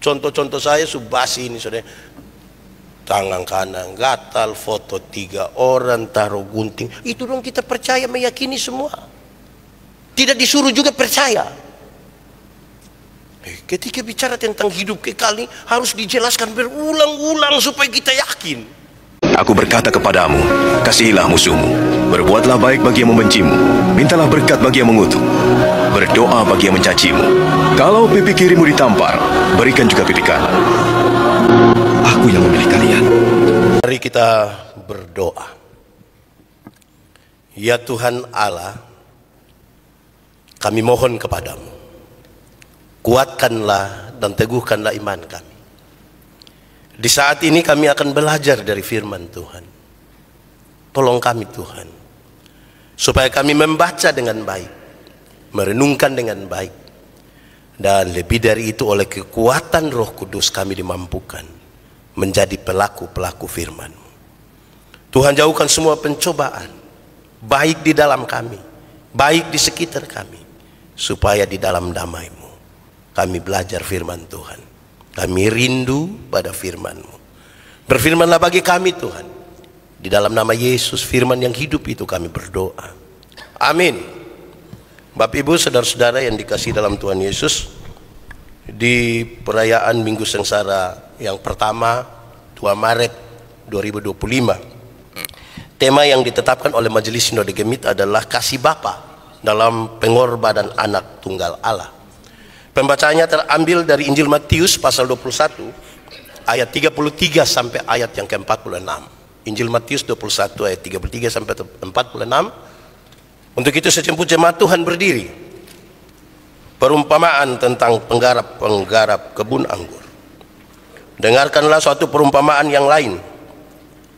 contoh-contoh saya subasi ini saudara. Tangan kanan gatal, foto 3 orang, taruh gunting. Itu dong kita percaya, meyakini semua. Tidak disuruh juga percaya. Ketika bicara tentang hidup kekal ini harus dijelaskan berulang-ulang supaya kita yakin. Aku berkata kepadamu, kasihilah musuhmu, berbuatlah baik bagi yang membencimu, mintalah berkat bagi yang mengutuk, berdoa bagi yang mencacimu. Kalau pipi kirimu ditampar, berikan juga pipi kanan. Aku yang memilih kalian. Mari kita berdoa. Ya Tuhan Allah, kami mohon kepadamu, kuatkanlah dan teguhkanlah iman kami. Di saat ini kami akan belajar dari firman Tuhan. Tolong kami Tuhan, supaya kami membaca dengan baik, merenungkan dengan baik, dan lebih dari itu oleh kekuatan Roh Kudus kami dimampukan menjadi pelaku-pelaku firman-Mu. Tuhan, jauhkan semua pencobaan, baik di dalam kami, baik di sekitar kami, supaya di dalam damai-Mu kami belajar firman Tuhan. Kami rindu pada firman-Mu. Berfirmanlah bagi kami Tuhan. Di dalam nama Yesus, firman yang hidup itu kami berdoa. Amin. Bapak Ibu, saudara-saudara yang dikasihi dalam Tuhan Yesus, di perayaan Minggu Sengsara yang pertama 2 Maret 2025, tema yang ditetapkan oleh Majelis Sinode Gemit adalah kasih Bapa dalam pengorbanan Anak Tunggal Allah. Pembacaannya terambil dari Injil Matius pasal 21 ayat 33 sampai ayat yang ke-46. Injil Matius 21 ayat 33 sampai 46. Untuk itu secemput jemaat Tuhan berdiri. Perumpamaan tentang penggarap kebun anggur. Dengarkanlah suatu perumpamaan yang lain.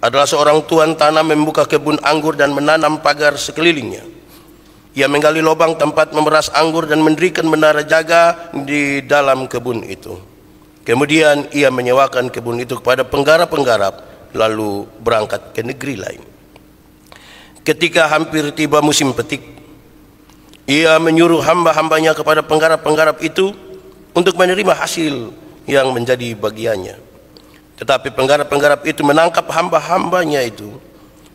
Adalah seorang tuan tanah membuka kebun anggur dan menanam pagar sekelilingnya. Ia menggali lubang tempat memeras anggur dan mendirikan menara jaga di dalam kebun itu. Kemudian ia menyewakan kebun itu kepada penggarap-penggarap, lalu berangkat ke negeri lain. Ketika hampir tiba musim petik, ia menyuruh hamba-hambanya kepada penggarap-penggarap itu untuk menerima hasil yang menjadi bagiannya. Tetapi penggarap-penggarap itu menangkap hamba-hambanya itu.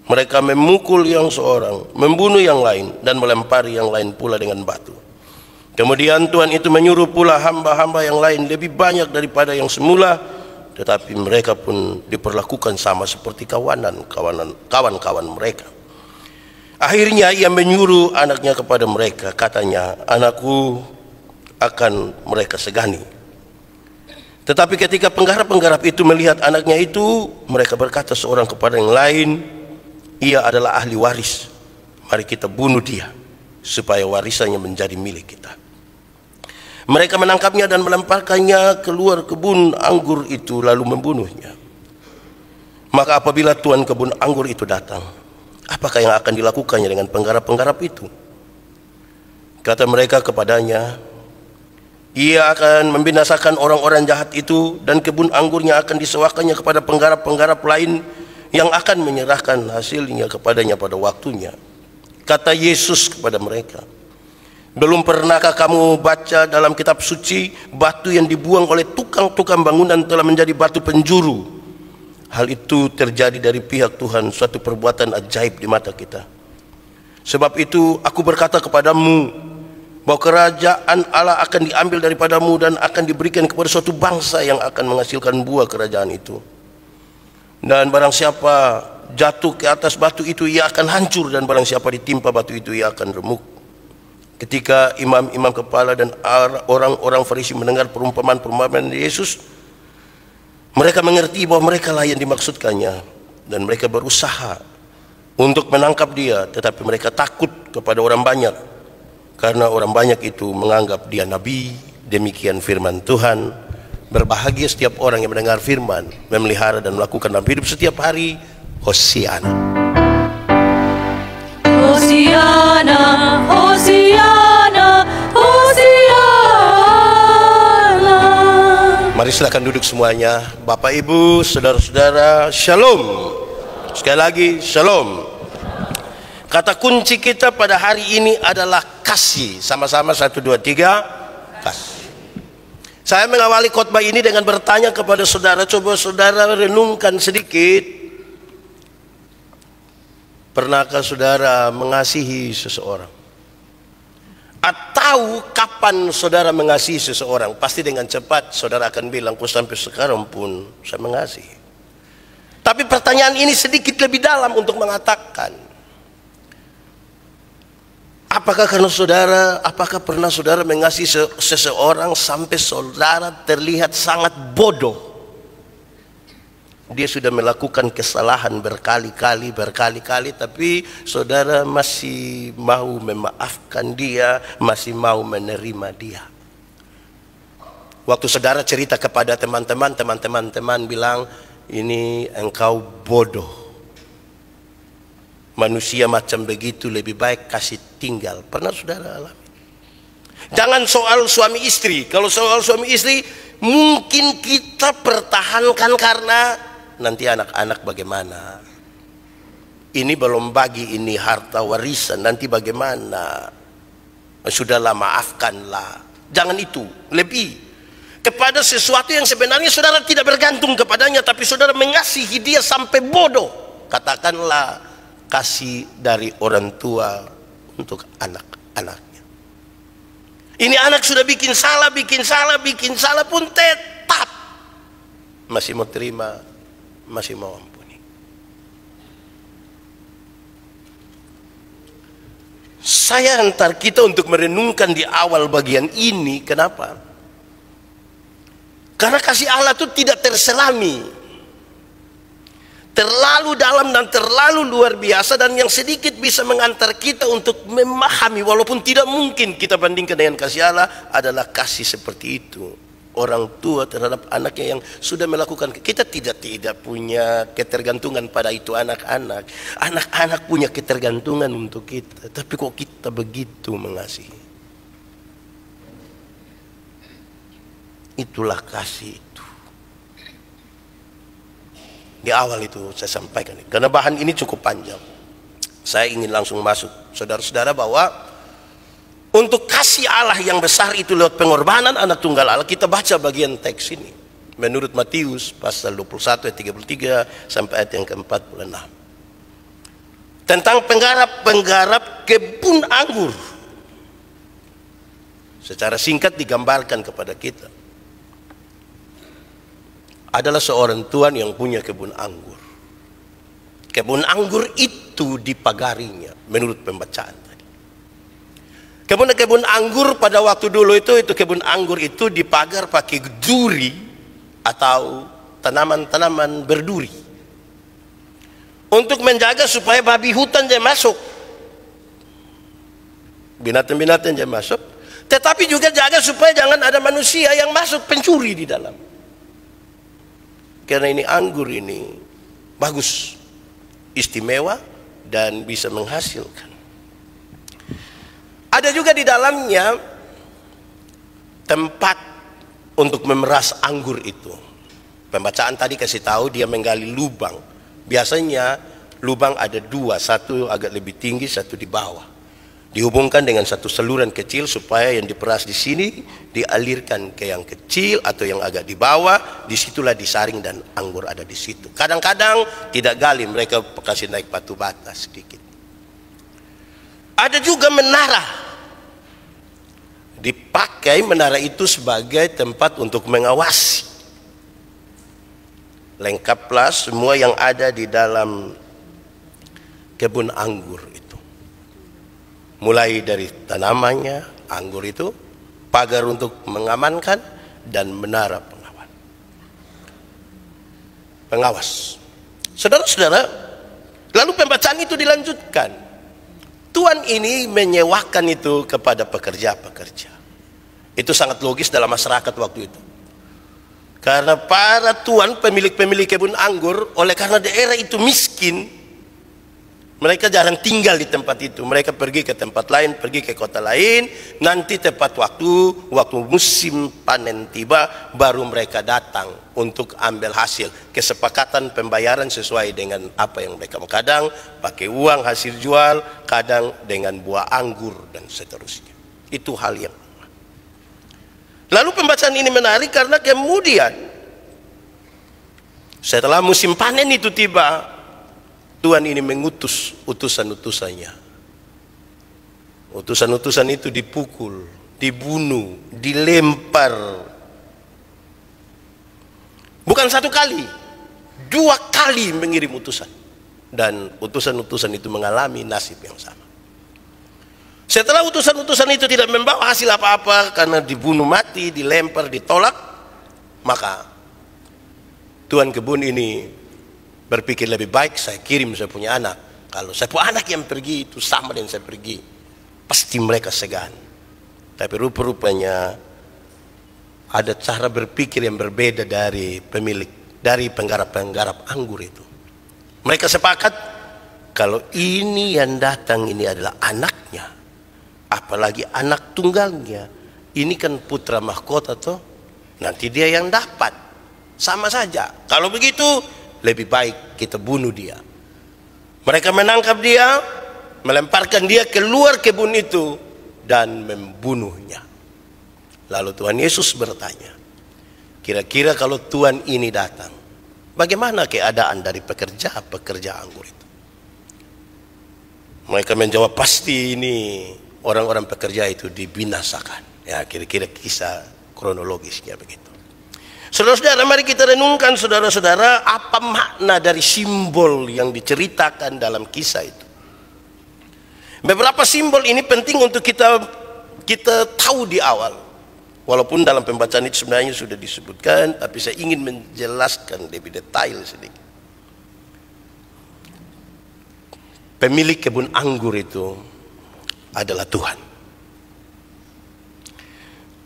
Mereka memukul yang seorang, membunuh yang lain, dan melempari yang lain pula dengan batu. Kemudian Tuhan itu menyuruh pula hamba-hamba yang lain lebih banyak daripada yang semula, tetapi mereka pun diperlakukan sama seperti kawan-kawan mereka. Akhirnya ia menyuruh anaknya kepada mereka, katanya, anakku akan mereka segani. Tetapi ketika penggarap-penggarap itu melihat anaknya itu, mereka berkata seorang kepada yang lain, ia adalah ahli waris, mari kita bunuh dia supaya warisannya menjadi milik kita. Mereka menangkapnya dan melemparkannya keluar kebun anggur itu, lalu membunuhnya. Maka apabila tuan kebun anggur itu datang, apakah yang akan dilakukannya dengan penggarap-penggarap itu? Kata mereka kepadanya, ia akan membinasakan orang-orang jahat itu, dan kebun anggurnya akan disewakannya kepada penggarap-penggarap lain yang akan menyerahkan hasilnya kepadanya pada waktunya. Kata Yesus kepada mereka, belum pernahkah kamu baca dalam kitab suci, batu yang dibuang oleh tukang-tukang bangunan telah menjadi batu penjuru? Hal itu terjadi dari pihak Tuhan, suatu perbuatan ajaib di mata kita. Sebab itu aku berkata kepadamu, bahwa kerajaan Allah akan diambil daripadamu dan akan diberikan kepada suatu bangsa yang akan menghasilkan buah kerajaan itu. Dan barang siapa jatuh ke atas batu itu, ia akan hancur, dan barang siapa ditimpa batu itu, ia akan remuk. Ketika imam-imam kepala dan orang-orang Farisi mendengar perumpamaan Yesus, mereka mengerti bahwa mereka lah yang dimaksudkannya, dan mereka berusaha untuk menangkap dia, tetapi mereka takut kepada orang banyak, karena orang banyak itu menganggap dia nabi. Demikian firman Tuhan. Berbahagia setiap orang yang mendengar firman, memelihara dan melakukan dalam hidup setiap hari. Hosiana. Hosiana, Hosiana, Hosiana. Mari silakan duduk semuanya. Bapak, Ibu, saudara-saudara, Shalom. Sekali lagi, Shalom. Kata kunci kita pada hari ini adalah kasih. Sama-sama 1, 2, 3, kasih. Saya mengawali khotbah ini dengan bertanya kepada saudara, coba saudara renungkan sedikit. Pernahkah saudara mengasihi seseorang? Atau kapan saudara mengasihi seseorang? Pasti dengan cepat saudara akan bilang, kok sampai sekarang pun saya mengasihi. Tapi pertanyaan ini sedikit lebih dalam untuk mengatakan, apakah pernah saudara mengasihi seseorang sampai saudara terlihat sangat bodoh? Dia sudah melakukan kesalahan berkali-kali, tapi saudara masih mau memaafkan dia, masih mau menerima dia. Waktu saudara cerita kepada teman-teman bilang, ini engkau bodoh. Manusia macam begitu lebih baik kasih tinggal. Pernah saudara alami? Jangan soal suami istri. Kalau soal suami istri mungkin kita pertahankan karena nanti anak-anak bagaimana. Ini belum bagi ini harta warisan, nanti bagaimana. Sudahlah, maafkanlah. Jangan itu. Lebih kepada sesuatu yang sebenarnya saudara tidak bergantung kepadanya, tapi saudara mengasihi dia sampai bodoh. Katakanlah kasih dari orang tua untuk anak-anaknya. Ini anak sudah bikin salah pun tetap masih mau terima, masih mau ampuni. Saya antar kita untuk merenungkan di awal bagian ini. Kenapa? Karena kasih Allah itu tidak terselami, terlalu dalam dan terlalu luar biasa, dan yang sedikit bisa mengantar kita untuk memahami, walaupun tidak mungkin kita bandingkan dengan kasih Allah, adalah kasih seperti itu. Orang tua terhadap anaknya yang sudah melakukan, kita tidak punya ketergantungan pada itu anak-anak. Anak-anak punya ketergantungan untuk kita, tapi kok kita begitu mengasihi. Itulah kasih itu. Di awal itu saya sampaikan, karena bahan ini cukup panjang, saya ingin langsung masuk saudara-saudara bahwa untuk kasih Allah yang besar itu lewat pengorbanan anak tunggal Allah. Kita baca bagian teks ini menurut Matius pasal 21 ayat 33 sampai ayat yang ke-46 tentang penggarap kebun anggur. Secara singkat digambarkan kepada kita adalah seorang tuan yang punya kebun anggur. Kebun anggur itu dipagarinya menurut pembacaan tadi. Kebun anggur pada waktu dulu itu kebun anggur itu dipagar pakai duri atau tanaman-tanaman berduri untuk menjaga supaya babi hutan jangan masuk, binatang-binatang jangan masuk, tetapi juga jaga supaya jangan ada manusia yang masuk pencuri di dalam. Karena ini anggur ini bagus, istimewa, dan bisa menghasilkan. Ada juga di dalamnya tempat untuk memeras anggur itu. Pembacaan tadi kasih tahu dia menggali lubang. Biasanya lubang ada dua, satu agak lebih tinggi, satu di bawah. Dihubungkan dengan satu saluran kecil supaya yang diperas di sini dialirkan ke yang kecil atau yang agak di bawah. Disitulah disaring dan anggur ada di situ. Kadang-kadang tidak gali, mereka kasih naik batu bata sedikit. Ada juga menara. Dipakai menara itu sebagai tempat untuk mengawasi. Lengkaplah semua yang ada di dalam kebun anggur itu. Mulai dari tanamannya, anggur itu, pagar untuk mengamankan, dan menara pengawas. Saudara-saudara, lalu pembacaan itu dilanjutkan. Tuan ini menyewakan itu kepada pekerja-pekerja. Itu sangat logis dalam masyarakat waktu itu. Karena para tuan, pemilik-pemilik kebun anggur, oleh karena daerah itu miskin, mereka jarang tinggal di tempat itu. Mereka pergi ke tempat lain, pergi ke kota lain. Nanti tepat waktu musim panen tiba, baru mereka datang untuk ambil hasil. Kesepakatan pembayaran sesuai dengan apa yang mereka mau. Kadang pakai uang hasil jual, kadang dengan buah anggur dan seterusnya. Itu hal yang Lalu pembacaan ini menarik karena kemudian setelah musim panen itu tiba, Tuhan ini mengutus utusan-utusannya. Utusan-utusan itu dipukul, dibunuh, dilempar. Bukan satu kali, 2 kali mengirim utusan. Dan utusan-utusan itu mengalami nasib yang sama. Setelah utusan-utusan itu tidak membawa hasil apa-apa karena dibunuh mati, dilempar, ditolak, maka Tuan kebun ini berpikir lebih baik saya kirim saya punya anak. Kalau saya punya anak yang pergi itu sama dengan saya pergi, pasti mereka segan. Tapi rupa-rupanya ada cara berpikir yang berbeda dari pemilik, dari penggarap-penggarap anggur itu. Mereka sepakat kalau ini yang datang ini adalah anaknya, apalagi anak tunggalnya, ini kan putra mahkota toh, nanti dia yang dapat. Sama saja. Kalau begitu lebih baik kita bunuh dia. Mereka menangkap dia, melemparkan dia keluar kebun itu dan membunuhnya. Lalu Tuhan Yesus bertanya, kira-kira kalau Tuhan ini datang, bagaimana keadaan dari pekerja anggur itu? Mereka menjawab, pasti ini orang-orang pekerja itu dibinasakan. Ya, kira-kira kisah kronologisnya begitu. Saudara-saudara, mari kita renungkan saudara-saudara, apa makna dari simbol yang diceritakan dalam kisah itu. Beberapa simbol ini penting untuk kita tahu di awal. Walaupun dalam pembacaan itu sebenarnya sudah disebutkan, tapi saya ingin menjelaskan lebih detail sedikit. Pemilik kebun anggur itu adalah Tuhan.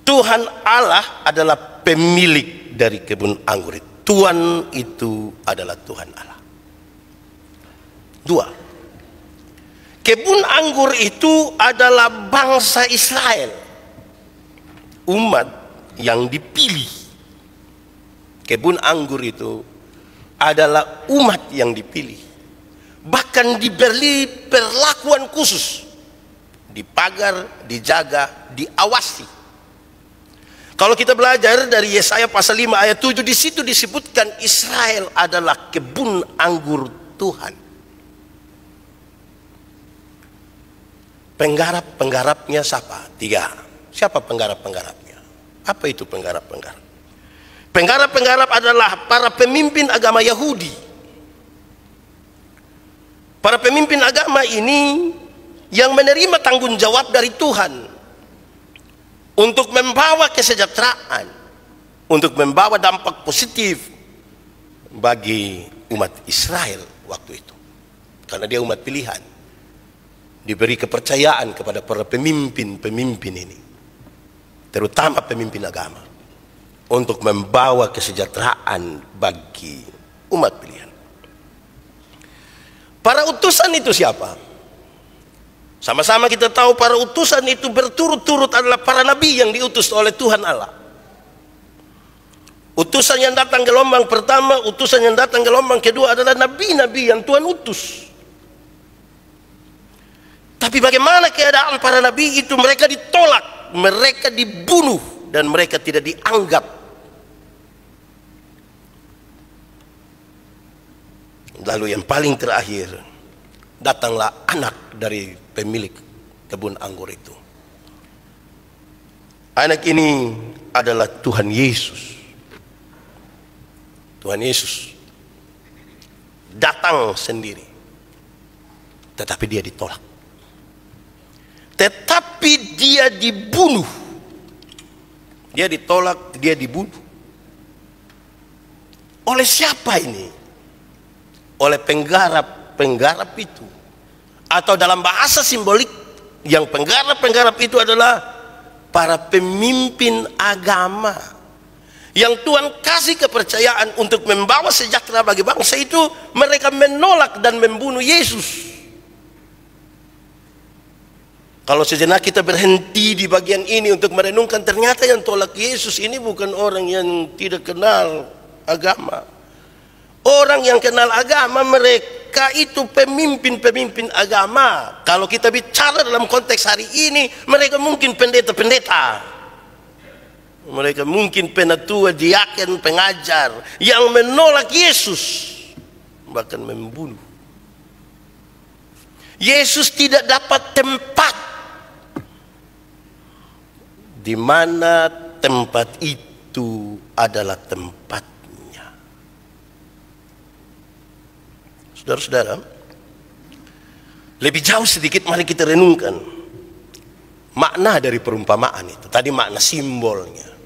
Tuhan Allah adalah pemilik dari kebun anggur itu. Tuhan itu adalah Tuhan Allah. 2. Kebun anggur itu adalah bangsa Israel, umat yang dipilih. Kebun anggur itu adalah umat yang dipilih, bahkan diberi perlakuan khusus, dipagar, dijaga, diawasi. Kalau kita belajar dari Yesaya pasal 5 ayat 7, di situ disebutkan Israel adalah kebun anggur Tuhan. Penggarap-penggarapnya siapa? 3. Siapa penggarap-penggarapnya? Apa itu penggarap-penggarap? Penggarap-penggarap adalah para pemimpin agama Yahudi. Para pemimpin agama ini yang menerima tanggung jawab dari Tuhan untuk membawa kesejahteraan, untuk membawa dampak positif bagi umat Israel waktu itu. Karena dia umat pilihan, diberi kepercayaan kepada para pemimpin-pemimpin ini, terutama pemimpin agama, untuk membawa kesejahteraan bagi umat pilihan. Para utusan itu siapa? Sama-sama kita tahu para utusan itu berturut-turut adalah para nabi yang diutus oleh Tuhan Allah. Utusan yang datang gelombang pertama, utusan yang datang gelombang kedua adalah nabi-nabi yang Tuhan utus. Tapi bagaimana keadaan para nabi itu? Mereka ditolak, mereka dibunuh, dan mereka tidak dianggap. Lalu yang paling terakhir, datanglah anak dari pemilik kebun anggur itu. Anak ini adalah Tuhan Yesus. Tuhan Yesus datang sendiri, tetapi dia ditolak. Tetapi dia dibunuh. Dia ditolak, dia dibunuh. Oleh siapa ini? Oleh penggarap-penggarap itu. Atau dalam bahasa simbolik, yang penggarap-penggarap itu adalah para pemimpin agama yang Tuhan kasih kepercayaan untuk membawa sejahtera bagi bangsa itu. Mereka menolak dan membunuh Yesus. Kalau sejenak kita berhenti di bagian ini untuk merenungkan, ternyata yang tolak Yesus ini bukan orang yang tidak kenal agama. Orang yang kenal agama, mereka itu pemimpin-pemimpin agama. Kalau kita bicara dalam konteks hari ini, mereka mungkin pendeta-pendeta. Mereka mungkin penatua, diaken, pengajar yang menolak Yesus, bahkan membunuh. Yesus tidak dapat tempat. Di mana tempat itu adalah tempatnya. Saudara-saudara, lebih jauh sedikit mari kita renungkan makna dari perumpamaan itu. Tadi makna simbolnya.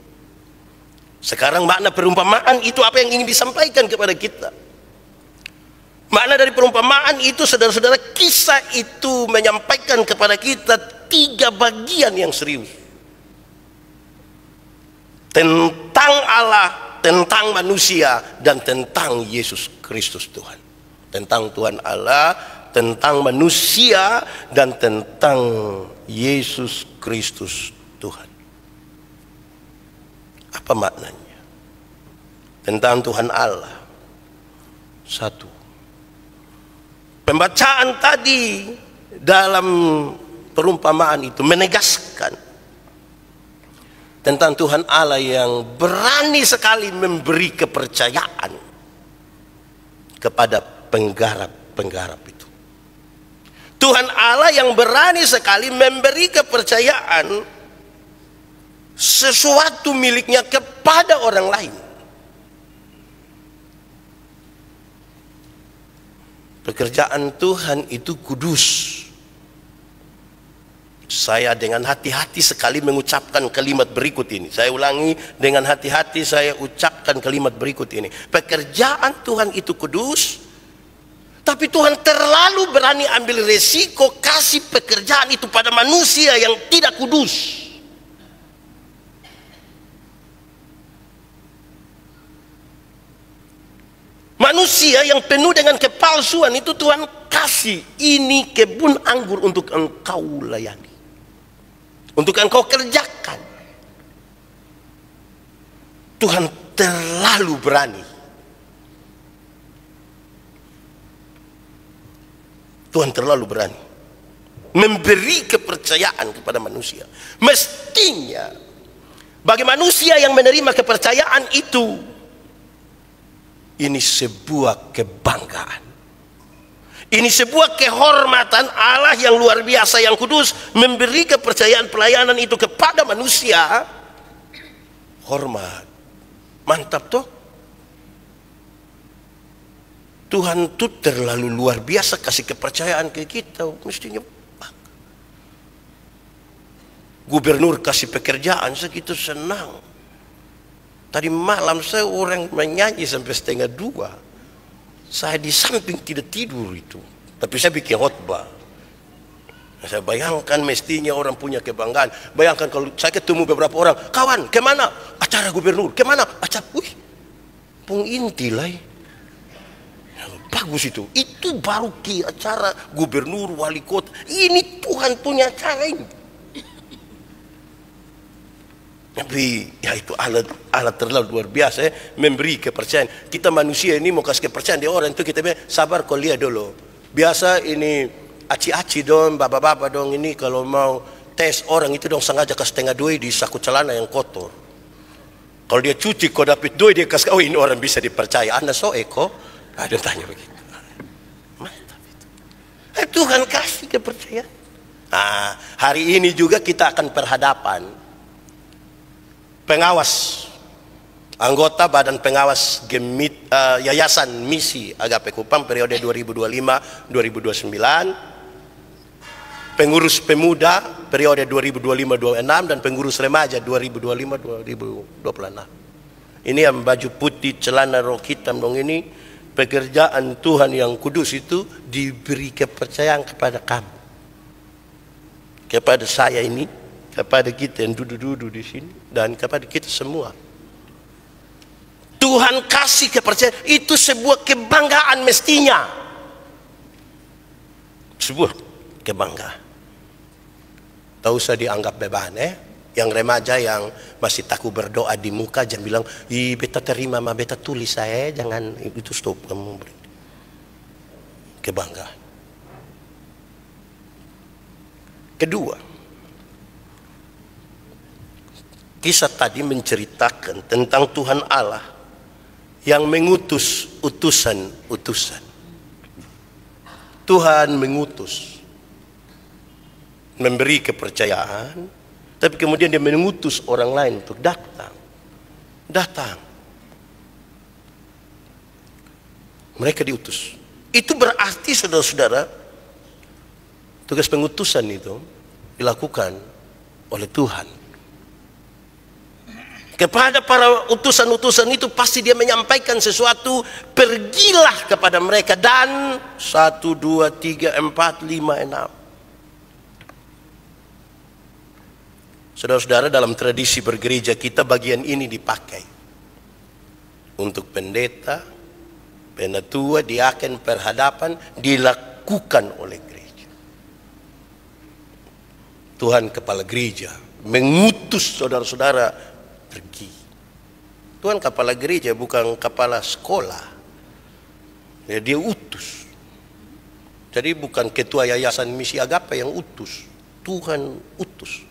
Sekarang makna perumpamaan itu apa yang ingin disampaikan kepada kita. Makna dari perumpamaan itu, saudara-saudara, kisah itu menyampaikan kepada kita 3 bagian yang serius. Tentang Allah, tentang manusia, dan tentang Yesus Kristus Tuhan. Tentang Tuhan Allah, tentang manusia, dan tentang Yesus Kristus Tuhan. Apa maknanya? Tentang Tuhan Allah. 1. Pembacaan tadi dalam perumpamaan itu menegaskan tentang Tuhan Allah yang berani sekali memberi kepercayaan kepada penggarap-penggarap itu. Tuhan Allah yang berani sekali memberi kepercayaan sesuatu miliknya kepada orang lain. Pekerjaan Tuhan itu kudus. Saya dengan hati-hati sekali mengucapkan kalimat berikut ini. Saya ulangi, dengan hati-hati saya ucapkan kalimat berikut ini. Pekerjaan Tuhan itu kudus, tapi Tuhan terlalu berani ambil resiko kasih pekerjaan itu pada manusia yang tidak kudus. Manusia yang penuh dengan kepalsuan itu Tuhan kasih, ini kebun anggur untuk engkau layani, untuk engkau kerjakan. Tuhan terlalu berani. Tuhan terlalu berani memberi kepercayaan kepada manusia. Mestinya bagi manusia yang menerima kepercayaan itu, ini sebuah kebanggaan. Ini sebuah kehormatan. Allah yang luar biasa, yang kudus, memberi kepercayaan pelayanan itu kepada manusia. Hormat. Mantap toh? Tuhan itu terlalu luar biasa kasih kepercayaan ke kita. Mestinya gubernur kasih pekerjaan, segitu senang. Tadi malam saya orang menyanyi sampai 1:30. Saya di samping tidak tidur itu. Tapi saya bikin khotbah. Saya bayangkan mestinya orang punya kebanggaan. Bayangkan kalau saya ketemu beberapa orang, kawan, kemana? Acara gubernur, kemana? Acara, pung inti lah. Bagus itu. Itu baru acara gubernur, wali kota. Ini Tuhan punya acara ini. Tapi ya itu Allah terlalu luar biasa memberi kepercayaan. Kita manusia ini mau kasih kepercayaan di orang itu kita bilang sabar kau lihat dulu. Biasa ini aci-aci dong, bapak-bapak dong, ini kalau mau tes orang itu dong sengaja kasih setengah duit di saku celana yang kotor. Kalau dia cuci kau dapat duit dia kasih, oh ini orang bisa dipercaya. Anda so eko, ada tanya begitu. Mantap itu. Tuhan kasih kepercayaan. Nah, hari ini juga kita akan berhadapan pengawas, anggota Badan Pengawas Yayasan Misi Agape Kupang periode 2025-2029, pengurus pemuda periode 2025-26, dan pengurus remaja 2025-2026. Ini yang baju putih, celana rok hitam dong, ini pekerjaan Tuhan yang kudus itu diberi kepercayaan kepada kamu, kepada saya ini, kepada kita yang duduk-duduk di sini, dan kepada kita semua. Tuhan kasih kepercayaan itu sebuah kebanggaan mestinya. Sebuah kebanggaan. Tak usah dianggap beban Yang remaja yang masih takut berdoa di muka jangan bilang, "Ih, beta terima, ma beta tulis saya." Jangan itu, stop kamu. Kebanggaan. Kedua, Kisah tadi menceritakan tentang Tuhan Allah yang mengutus utusan-utusan. Tuhan mengutus, memberi kepercayaan, tapi kemudian dia mengutus orang lain untuk datang. Mereka diutus. Itu berarti saudara-saudara, tugas pengutusan itu dilakukan oleh Tuhan. Kepada para utusan-utusan itu pasti dia menyampaikan sesuatu, pergilah kepada mereka dan 1, 2, 3, 4, 5, 6. Saudara-saudara, dalam tradisi bergereja kita bagian ini dipakai untuk pendeta, penatua, diaken, perhadapan, dilakukan oleh gereja. Tuhan kepala gereja mengutus saudara-saudara pergi. Tuhan kepala gereja bukan kepala sekolah. Ya, dia utus. Jadi bukan ketua yayasan misi agape yang utus. Tuhan utus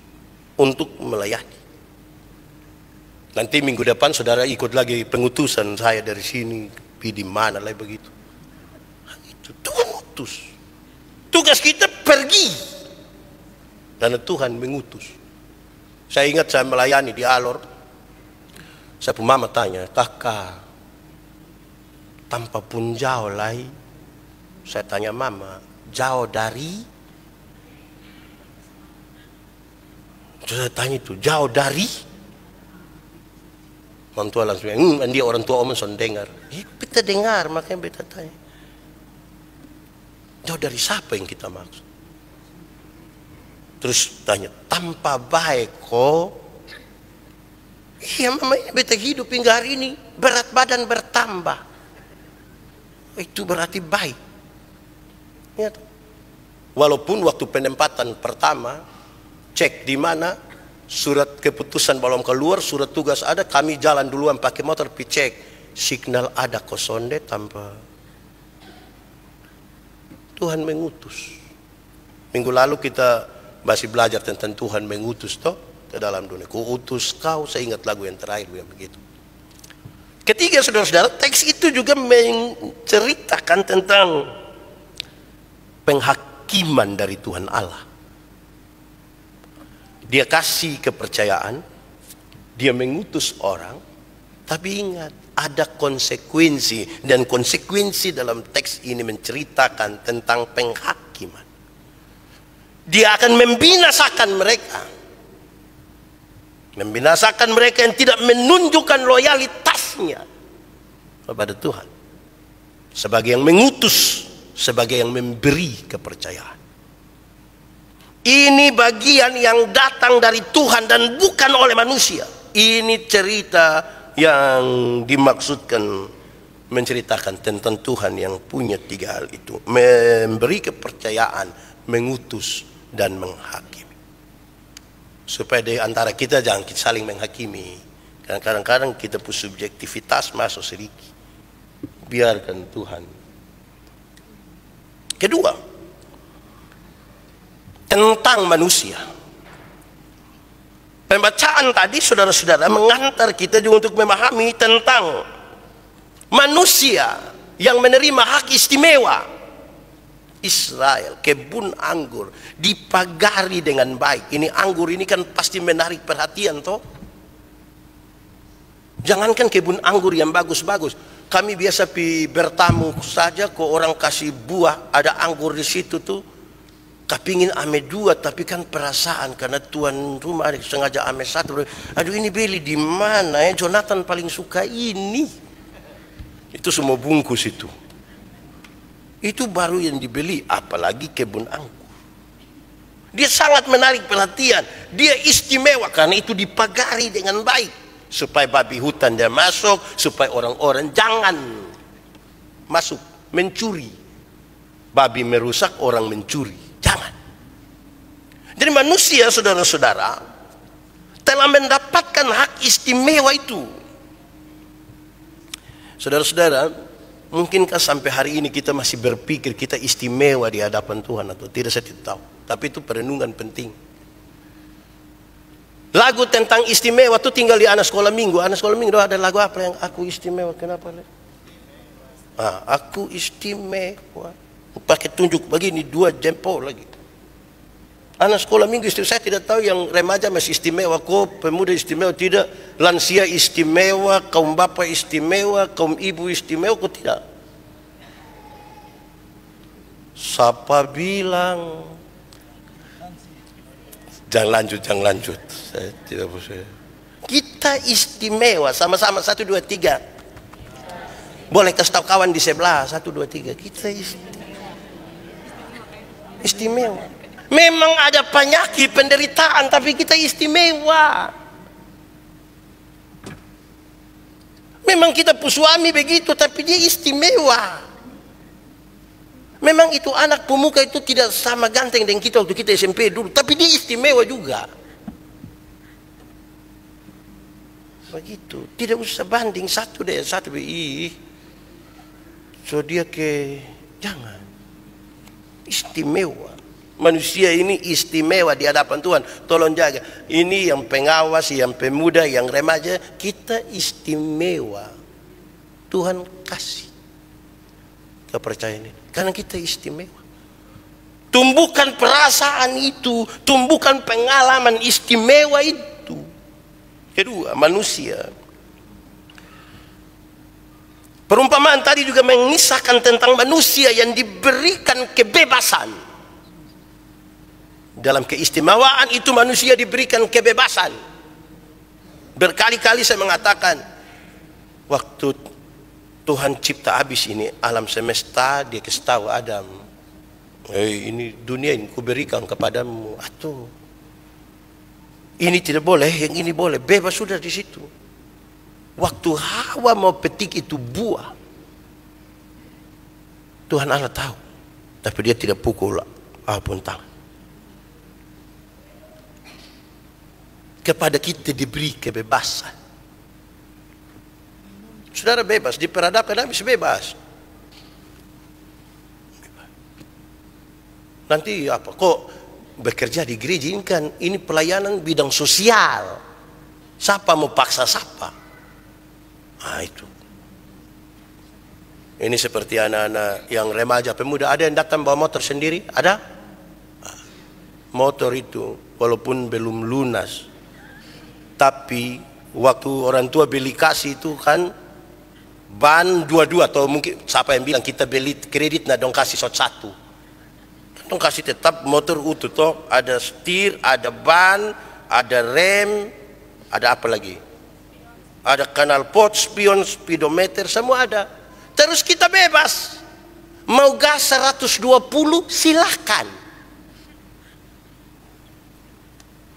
untuk melayani. Nanti minggu depan saudara ikut lagi pengutusan saya dari sini, di mana lah begitu. Itu Tuhan utus. Tugas kita pergi. Karena Tuhan mengutus. Saya ingat saya melayani di Alor. Saya pun mama tanya, kakak, tanpa pun jauh lagi. Saya tanya mama, jauh dari? Saya tanya itu, jauh dari? Orang tua langsung, dia orang tua om son dengar. Kita dengar, makanya beta tanya. Jauh dari siapa yang kita maksud? Terus tanya, tanpa baik kok? Iya mama, beta hidup hingga hari ini berat badan bertambah. Itu berarti baik. Ya, walaupun waktu penempatan pertama cek di mana surat keputusan belum keluar, surat tugas ada, kami jalan duluan pakai motor cek signal ada kosonde tanpa. Tuhan mengutus. Minggu lalu kita masih belajar tentang Tuhan mengutus toh ke dalam dunia. Ku utus kau, saya ingat lagu yang terakhir yang begitu. Ketiga saudara-saudara, teks itu juga menceritakan tentang penghakiman dari Tuhan Allah. Dia kasih kepercayaan, dia mengutus orang, tapi ingat ada konsekuensi, dan konsekuensi dalam teks ini menceritakan tentang penghakiman. Dia akan membinasakan mereka. Membinasakan mereka yang tidak menunjukkan loyalitasnya kepada Tuhan. Sebagai yang mengutus, sebagai yang memberi kepercayaan. Ini bagian yang datang dari Tuhan dan bukan oleh manusia. Ini cerita yang dimaksudkan menceritakan tentang Tuhan yang punya tiga hal itu. Memberi kepercayaan, mengutus, dan menghakimi. Supaya di antara kita jangan kita saling menghakimi. Karena kadang-kadang kita punya subjektivitas masuk sedikit. Biarkan Tuhan. Kedua, tentang manusia. Pembacaan tadi saudara-saudara mengantar kita juga untuk memahami tentang manusia yang menerima hak istimewa. Israel, kebun anggur dipagari dengan baik. Ini anggur ini kan pasti menarik perhatian toh. Jangankan kebun anggur yang bagus-bagus. Kami biasa bertamu saja kok orang kasih buah, ada anggur di situ tuh. Kepingin ame dua, tapi kan perasaan karena tuan rumah sengaja ame satu. Aduh ini beli di mana ya? Jonathan paling suka ini. Itu semua bungkus itu. Itu baru yang dibeli, apalagi kebun anggur. Dia sangat menarik perhatian. Dia istimewa karena itu dipagari dengan baik. Supaya babi hutan dia masuk, supaya orang-orang jangan masuk mencuri. Babi merusak, orang mencuri. Jangan. Jadi manusia saudara-saudara telah mendapatkan hak istimewa itu. Saudara-saudara, mungkinkah sampai hari ini kita masih berpikir kita istimewa di hadapan Tuhan atau tidak, saya tidak tahu. Tapi itu perenungan penting. Lagu tentang istimewa tuh tinggal di anak sekolah minggu. Anak sekolah minggu ada lagu apa yang aku istimewa? Kenapa? Aku istimewa. Pakai tunjuk begini, 2 jempol lagi. Anak sekolah minggu istimewa. Saya tidak tahu yang remaja masih istimewa, kok pemuda istimewa tidak, lansia istimewa, kaum bapak istimewa, kaum ibu istimewa, kok tidak. Siapa bilang? Jangan lanjut. Saya tidak bisa. Kita istimewa, sama-sama 1, 2, 3. Boleh kasih tahu kawan di sebelah, 1, 2, 3. Kita istimewa. Memang ada penyakit, penderitaan, tapi kita istimewa. Memang kita suami begitu, tapi dia istimewa. Memang itu anak pemuka itu tidak sama ganteng dengan kita waktu kita SMP dulu, tapi dia istimewa juga. Begitu, tidak usah banding satu deh, satu ih. So dia jangan. Istimewa. Manusia ini istimewa di hadapan Tuhan. Tolong jaga. Ini yang pengawas, yang pemuda, yang remaja, kita istimewa. Tuhan kasih kepercayaan ini. Karena kita istimewa. Tumbuhkan perasaan itu, tumbuhkan pengalaman istimewa itu. Kedua, manusia. Perumpamaan tadi juga mengisahkan tentang manusia yang diberikan kebebasan. Dalam keistimewaan itu manusia diberikan kebebasan. Berkali-kali saya mengatakan, waktu Tuhan cipta habis ini alam semesta, dia kasih tahu Adam, ini dunia ini kuberikan kepadamu. Atau ini tidak boleh, yang ini boleh, bebas sudah di situ. Waktu Hawa mau petik itu buah, Tuhan Allah tahu, tapi dia tidak pukul apapun tangan. Kepada kita diberi kebebasan. Saudara bebas, diperhadapkan habis bebas. Nanti apa? Kok bekerja di gereja ini kan ini pelayanan bidang sosial. Siapa mau paksa siapa? Itu. Ini seperti anak-anak yang remaja, pemuda. Ada yang datang bawa motor sendiri? Ada? Motor itu walaupun belum lunas, tapi waktu orang tua beli kasih itu kan ban 22, atau mungkin siapa yang bilang kita beli kredit nah dong kasih satu, dong kasih tetap motor utuh toh, ada setir, ada ban, ada rem, ada apa lagi, ada kanal pot, spion, speedometer, semua ada. Terus kita bebas mau gas 120 silahkan,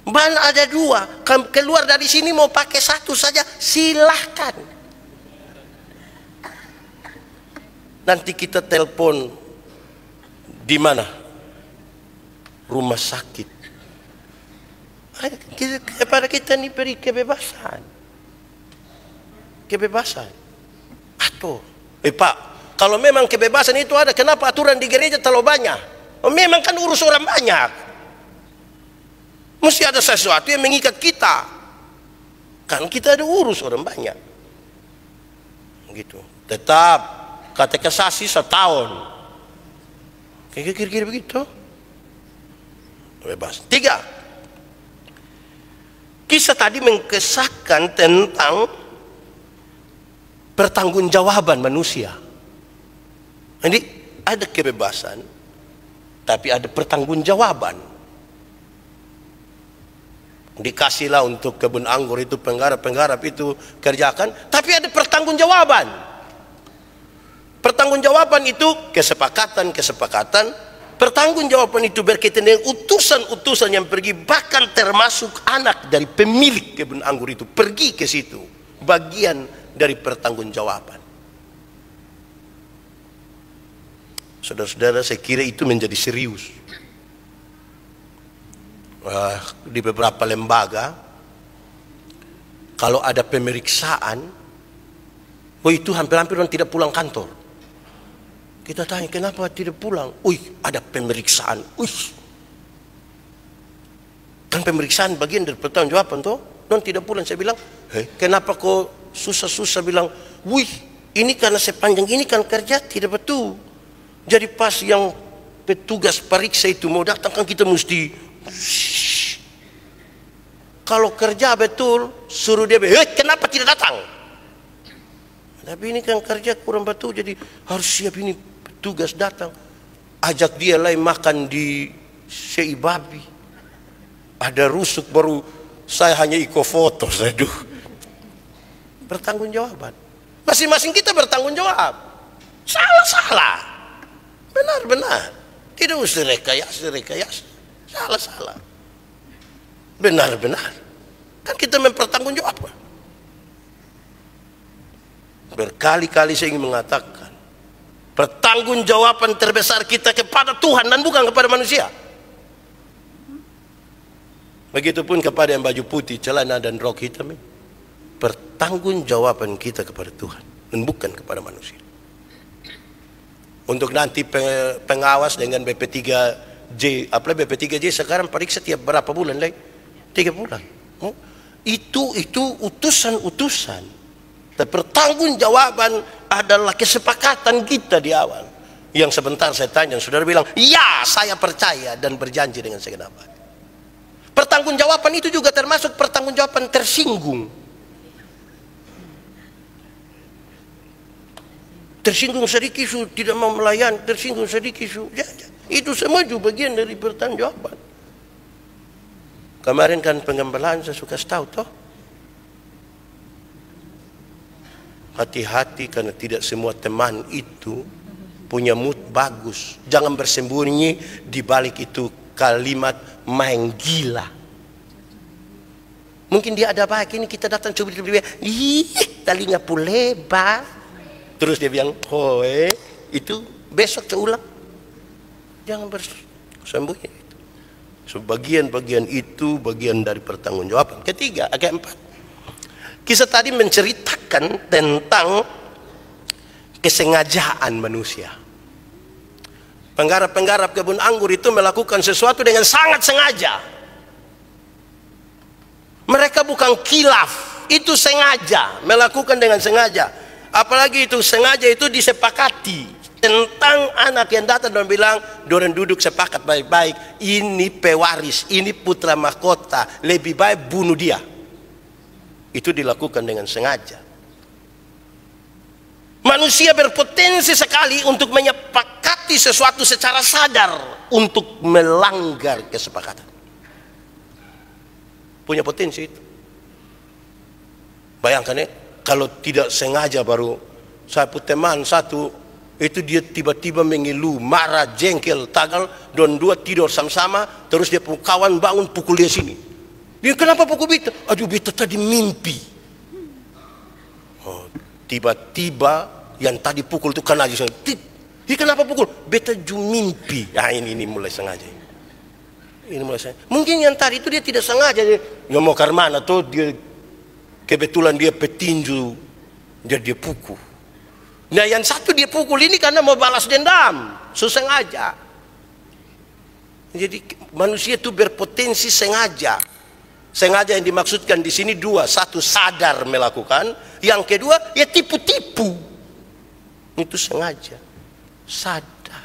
ban ada 2, keluar dari sini mau pakai 1 saja silahkan. Nanti kita telepon di mana? Rumah sakit. Kepada kita ini beri kebebasan. Kebebasan. Atau, Pak, kalau memang kebebasan itu ada, kenapa aturan di gereja terlalu banyak? Memang kan urus orang banyak. Mesti ada sesuatu yang mengikat kita. Kan kita ada urus orang banyak. Gitu. Tetap katekisasi setahun. Kira-kira begitu. Bebas. 3. Kisah tadi mengisahkan tentang pertanggungjawaban manusia. Jadi ada kebebasan, tapi ada pertanggungjawaban. Dikasihlah untuk kebun anggur itu penggarap itu kerjakan, tapi ada pertanggungjawaban. Pertanggungjawaban itu kesepakatan. Pertanggungjawaban itu berkaitan dengan utusan-utusan yang pergi, bahkan termasuk anak dari pemilik kebun anggur itu pergi ke situ. Bagian dari pertanggungjawaban. Saudara-saudara, saya kira itu menjadi serius. Di beberapa lembaga, kalau ada pemeriksaan, itu hampir-hampir orang tidak pulang kantor. Kita tanya, kenapa tidak pulang? Ada pemeriksaan. Kan pemeriksaan bagian dari pertanggungjawaban toh. Non tidak pulang saya bilang, kenapa kau susah-susah bilang, wih ini karena sepanjang ini kan kerja tidak betul. Jadi pas yang petugas periksa itu mau datang kan kita mesti kalau kerja betul suruh dia, kenapa tidak datang? Tapi ini kan kerja kurang betul jadi harus siap ini petugas datang. Ajak dia lain makan di sei babi. Ada rusuk baru saya hanya ikut foto. Aduh. Bertanggung-jawaban. Masing-masing kita bertanggung jawab. Salah-salah. Benar-benar. Tidak usah rekayasa. Salah-salah. Benar-benar. Kan kita mempertanggungjawabkan. Berkali-kali saya ingin mengatakan, pertanggungjawaban terbesar kita kepada Tuhan dan bukan kepada manusia. Begitupun kepada yang baju putih, celana dan rok hitam. Pertanggungjawaban kita kepada Tuhan dan bukan kepada manusia. Untuk nanti pengawas dengan BP3J, apalagi BP3J sekarang periksa tiap berapa bulan lagi? 3 bulan. Itu utusan-utusan. Tapi pertanggungjawaban adalah kesepakatan kita di awal. Yang sebentar saya tanya, saudara bilang, ya saya percaya dan berjanji dengan segenap hati. Pertanggungjawaban itu juga termasuk pertanggungjawaban tersinggung. Tersinggung sedikit tidak mau melayani, tersinggung sedikit itu semua juga bagian dari pertanggungjawaban. Kemarin kan pengembalaan saya suka tahu toh. Hati-hati karena tidak semua teman itu punya mood bagus. Jangan bersembunyi di balik itu kalimat main gila. Mungkin dia ada baik, ini kita datang coba dia, talinya pun lebar. Terus dia bilang, itu besok seulang. Jangan bersembunyi. Sebagian-bagian itu bagian dari pertanggungjawaban. Ketiga, keempat. Kisah tadi menceritakan tentang kesengajaan manusia. Penggarap-penggarap kebun anggur itu melakukan sesuatu dengan sangat sengaja. Mereka bukan kilaf, itu sengaja, melakukan dengan sengaja. Apalagi itu sengaja itu disepakati. Tentang anak yang datang dan bilang, dorang duduk sepakat baik-baik, ini pewaris, ini putra mahkota, lebih baik bunuh dia. Itu dilakukan dengan sengaja. Manusia berpotensi sekali untuk menyepakati sesuatu secara sadar untuk melanggar kesepakatan. Punya potensi itu. Bayangkan ya, kalau tidak sengaja baru saya punya teman satu itu dia tiba-tiba mengeluh, marah, jengkel, tagal, dan dua tidur sama-sama, terus dia punya kawan bangun pukul dia sini. Dia kenapa pukul beta? Aduh beta tadi mimpi. Tiba-tiba yang tadi pukul itu kan aja. Dia kenapa pukul? Beta ju mimpi. Nah ini mulai sengaja. Ini mulai sengaja. Mungkin yang tadi itu dia tidak sengaja. Dia mau ke mana tuh dia kebetulan dia petinju, jadi dia pukul. Nah yang satu dia pukul ini karena mau balas dendam, sengaja. Jadi manusia itu berpotensi sengaja. Sengaja yang dimaksudkan di sini dua, satu sadar melakukan, yang kedua ya tipu-tipu. Itu sengaja, sadar.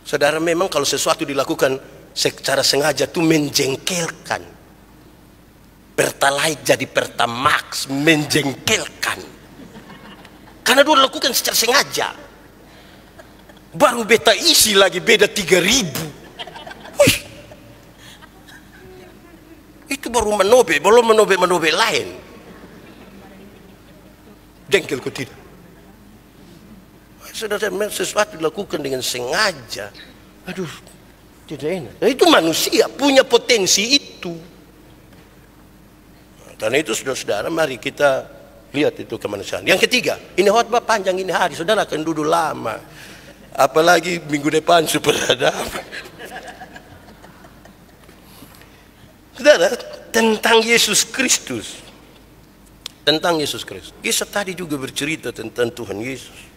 Saudara, memang kalau sesuatu dilakukan secara sengaja itu menjengkelkan. Pertalite jadi Pertamax menjengkelkan. Karena dia lakukan secara sengaja. Baru beta isi lagi beda 3.000. Wih. Itu baru menobe, belum menobe lain. Jengkel kok tidak? Saudara, sesuatu dilakukan dengan sengaja. Aduh, tidak enak. Nah, itu manusia punya potensi itu. Karena itu saudara-saudara, mari kita lihat itu kemanusiaan. Yang ketiga, ini khotbah panjang ini hari, saudara akan duduk lama. Apalagi minggu depan super ada. Saudara, tentang Yesus Kristus. Tentang Yesus Kristus. Kisah tadi juga bercerita tentang Tuhan Yesus.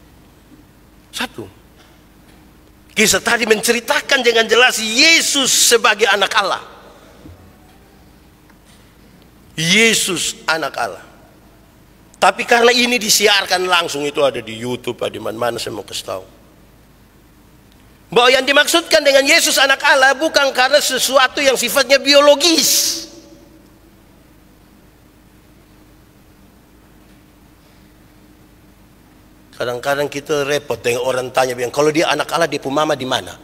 Satu, Kisah tadi menceritakan dengan jelas Yesus sebagai anak Allah. Yesus anak Allah. Tapi karena ini disiarkan langsung, itu ada di YouTube, ada di mana-mana, saya mau kasih tahu. Bahwa yang dimaksudkan dengan Yesus anak Allah bukan karena sesuatu yang sifatnya biologis. Kadang-kadang kita repot dengan orang tanya, kalau dia anak Allah, dia pun mama di mana?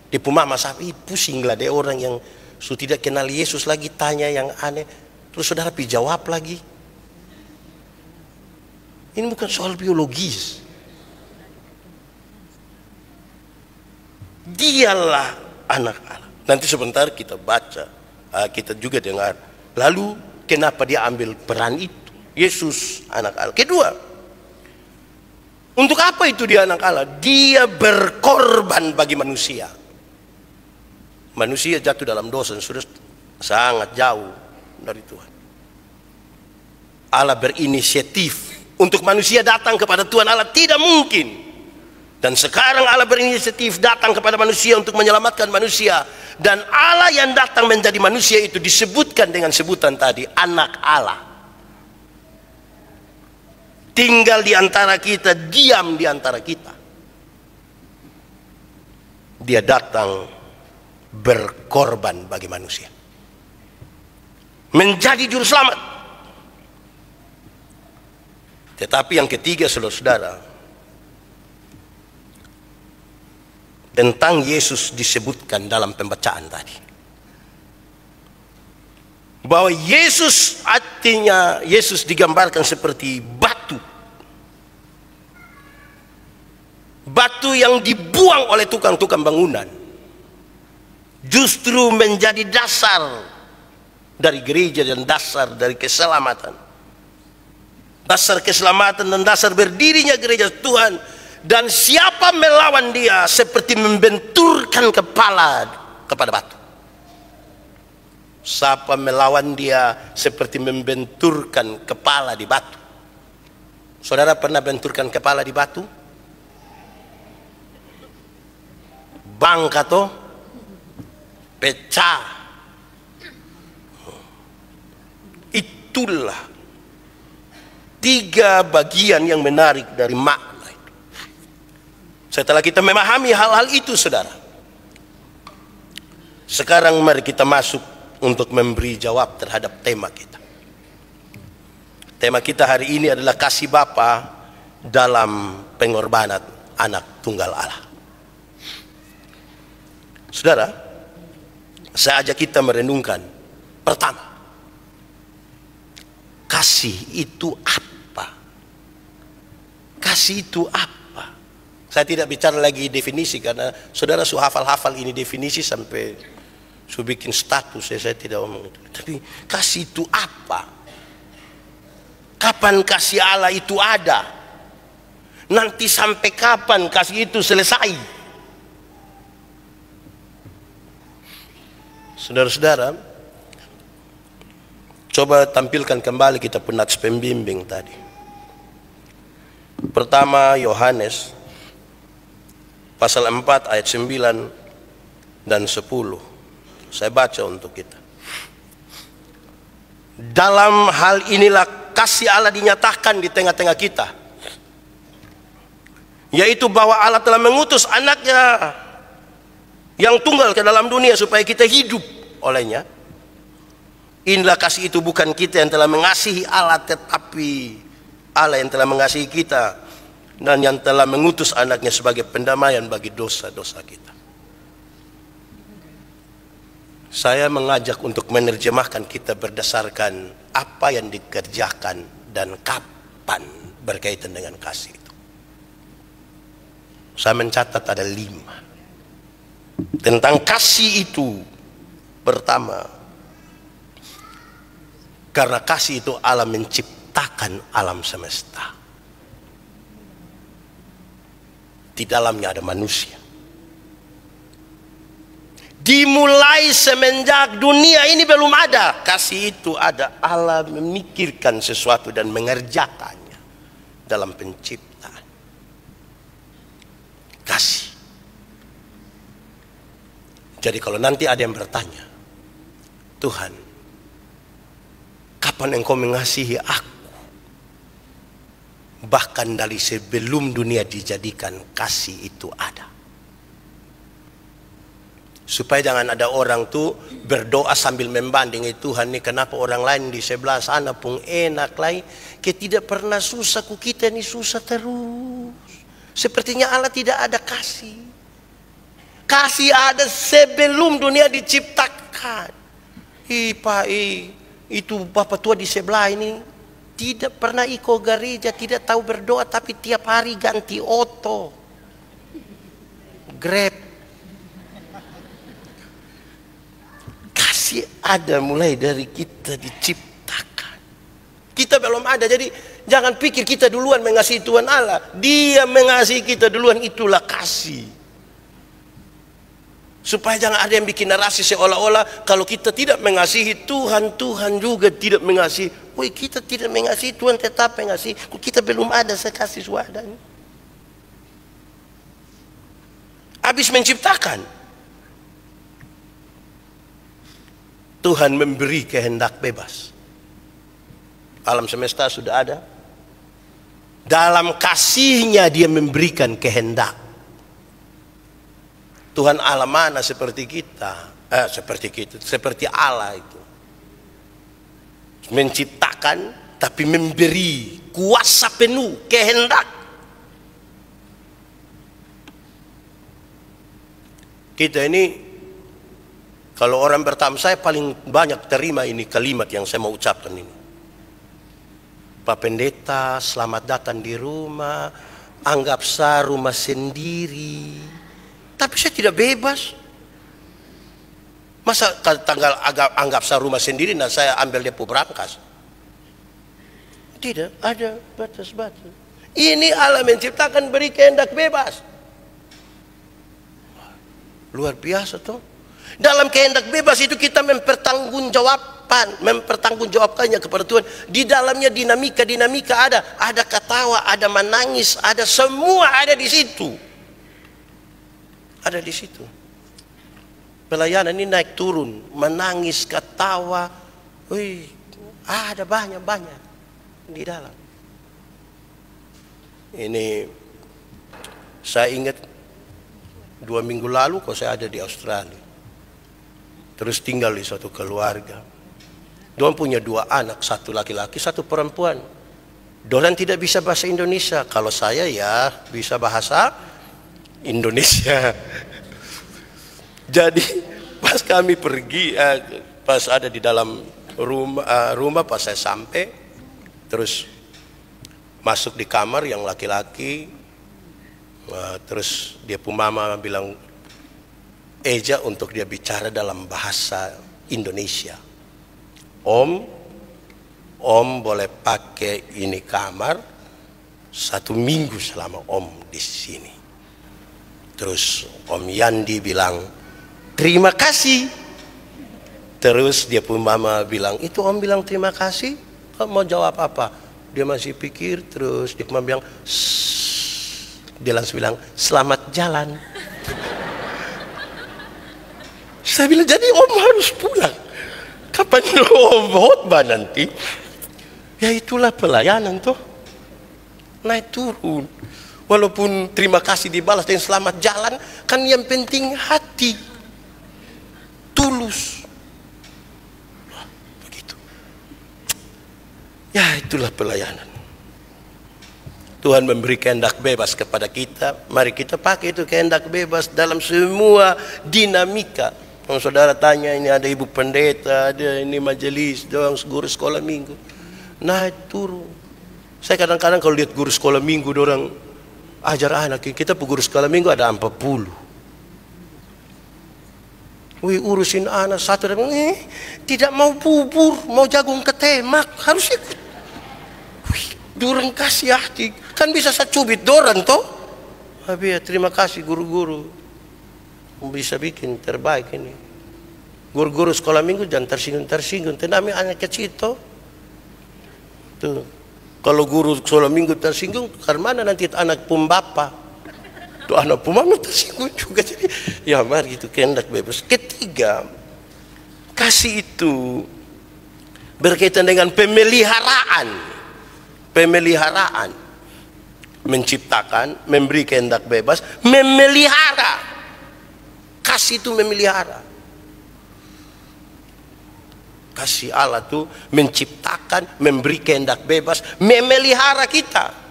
Dia pun mama sapi, pusing lah dia orang yang sudah tidak kenal Yesus lagi tanya yang aneh. Terus saudara jawab lagi. Ini bukan soal biologis. Dialah anak Allah. Nanti sebentar kita baca, kita juga dengar. Lalu kenapa dia ambil peran itu? Yesus anak Allah. Kedua, untuk apa itu dia anak Allah? Dia berkorban bagi manusia. Manusia jatuh dalam dosa dan sudah sangat jauh dari Tuhan. Allah berinisiatif untuk manusia datang kepada Tuhan Allah, tidak mungkin. Dan sekarang Allah berinisiatif datang kepada manusia untuk menyelamatkan manusia. Dan Allah yang datang menjadi manusia itu disebutkan dengan sebutan tadi, anak Allah. Tinggal di antara kita, diam di antara kita. Dia datang berkorban bagi manusia, menjadi juru selamat. Tetapi yang ketiga, saudara-saudara, tentang Yesus disebutkan dalam pembacaan tadi, bahwa Yesus, artinya Yesus digambarkan seperti batu yang dibuang oleh tukang-tukang bangunan, justru menjadi dasar dari gereja dan dasar dari keselamatan. Dasar keselamatan dan dasar berdirinya gereja Tuhan. Dan siapa melawan dia seperti membenturkan kepala kepada batu. Siapa melawan dia seperti membenturkan kepala di batu. Saudara pernah benturkan kepala di batu? Bangka toh pecah. Itulah tiga bagian yang menarik dari makna itu. Setelah kita memahami hal-hal itu, saudara, sekarang mari kita masuk untuk memberi jawab terhadap tema kita. Tema kita hari ini adalah kasih Bapa dalam pengorbanan anak tunggal Allah. Saudara, saya ajak kita merenungkan. Pertama, kasih itu apa? Kasih itu apa? Saya tidak bicara lagi definisi, karena saudara sudah hafal-hafal ini definisi sampai sudah bikin status. Saya tidak ngomong itu. Tapi kasih itu apa? Kapan kasih Allah itu ada? Nanti sampai kapan kasih itu selesai? Saudara-saudara, coba tampilkan kembali kita penats pembimbing tadi. Pertama, Yohanes pasal 4 ayat 9 dan 10. Saya baca untuk kita. Dalam hal inilah kasih Allah dinyatakan di tengah-tengah kita, yaitu bahwa Allah telah mengutus anaknya yang tunggal ke dalam dunia supaya kita hidup olehnya. Inilah kasih itu, bukan kita yang telah mengasihi Allah, tetapi Allah yang telah mengasihi kita dan yang telah mengutus anaknya sebagai pendamaian bagi dosa-dosa kita. Saya mengajak untuk menerjemahkan kita berdasarkan apa yang dikerjakan dan kapan berkaitan dengan kasih itu. Saya mencatat ada 5 tentang kasih itu. Pertama, karena kasih itu Allah menciptakan alam semesta. Di dalamnya ada manusia. Dimulai semenjak dunia ini belum ada, kasih itu ada. Allah memikirkan sesuatu dan mengerjakannya dalam penciptaan. Kasih. Jadi kalau nanti ada yang bertanya, Tuhan, kapan Engkau mengasihi aku? Bahkan dari sebelum dunia dijadikan, kasih itu ada. Supaya jangan ada orang tuh berdoa sambil membanding, Tuhan nih kenapa orang lain di sebelah sana pun enak lagi, kita tidak pernah susah, kita ini susah terus. Sepertinya Allah tidak ada kasih. Kasih ada sebelum dunia diciptakan. Pak, itu Bapak tua di sebelah ini tidak pernah ikut gereja, tidak tahu berdoa, tapi tiap hari ganti oto, Grab. Kasih ada mulai dari kita diciptakan. Kita belum ada, jadi jangan pikir kita duluan mengasihi Tuhan Allah. Dia mengasihi kita duluan, itulah kasih. Supaya jangan ada yang bikin narasi seolah-olah kalau kita tidak mengasihi Tuhan, Tuhan juga tidak mengasihi. Woi, kita tidak mengasihi, Tuhan tetap mengasihi. Kita belum ada sekasih swadanya. Habis menciptakan, Tuhan memberi kehendak bebas. Alam semesta sudah ada. Dalam kasihnya dia memberikan kehendak. Tuhan Allah mana seperti kita? Seperti Allah itu. Menciptakan tapi memberi kuasa penuh, kehendak. Kita ini, kalau orang bertamu, saya paling banyak terima ini kalimat yang saya mau ucapkan ini. Pak Pendeta, selamat datang di rumah, anggap saya rumah sendiri. Tapi saya tidak bebas. Masa tanggal anggap saya rumah sendiri, nah saya ambil depo berangkas? Tidak ada batas-batas. Ini Allah menciptakan, beri kehendak bebas. Luar biasa tuh. Dalam kehendak bebas itu kita mempertanggungjawabkannya kepada Tuhan. Di dalamnya dinamika ada. Ada ketawa, ada menangis, ada semua ada di situ. Ada di situ. Pelayanan ini naik turun, menangis, ketawa, ada banyak di dalam. Ini saya ingat 2 minggu lalu kok saya ada di Australia. Terus tinggal di suatu keluarga. Dorang punya 2 anak, 1 laki-laki, 1 perempuan. Dorang tidak bisa bahasa Indonesia. Kalau saya ya bisa bahasa Indonesia. Jadi pas kami pergi, pas ada di dalam rumah pas saya sampai, terus masuk di kamar yang laki-laki, terus dia pun mama bilang eja untuk dia bicara dalam bahasa Indonesia. Om boleh pakai ini kamar 1 minggu selama Om di sini. Terus Om Yandi bilang, terima kasih. Terus dia pun mama bilang, itu Om bilang terima kasih? Kamu mau jawab apa? Dia masih pikir, terus dia pun bilang, dia langsung bilang, selamat jalan. Saya bilang, jadi Om harus pulang. Kapan Om khotbah nanti? Ya itulah pelayanan tuh. Naik turun. Walaupun terima kasih dibalas dengan selamat jalan, kan yang penting hati tulus. Begitu. Ya itulah pelayanan. Tuhan memberi kehendak bebas kepada kita. Mari kita pakai itu kehendak bebas dalam semua dinamika. Kalau saudara tanya, ini ada ibu pendeta, ada ini majelis, doang guru sekolah minggu. Naik turun. Saya kadang-kadang kalau lihat guru sekolah minggu, orang ajar anak, kita guru sekolah minggu ada 40. Urusin anak satu, tidak mau bubur, mau jagung ketemak, harus ikut. Dorang kasih hati, kan bisa saya cubit dorang toh. Tapi ya terima kasih guru-guru, bisa bikin terbaik ini. Guru-guru sekolah minggu jangan tersinggung, tenami anak kecil toh. Tuh. Kalau guru sekolah minggu tersinggung, karena mana nanti anak pun bapak. Tuh anak pemama tersinggung juga. Jadi ya mari itu kehendak bebas. Ketiga, kasih itu berkaitan dengan pemeliharaan. Pemeliharaan. Menciptakan, memberi kehendak bebas, memelihara. Kasih itu memelihara. Kasih Allah itu menciptakan, memberi kehendak bebas, memelihara kita.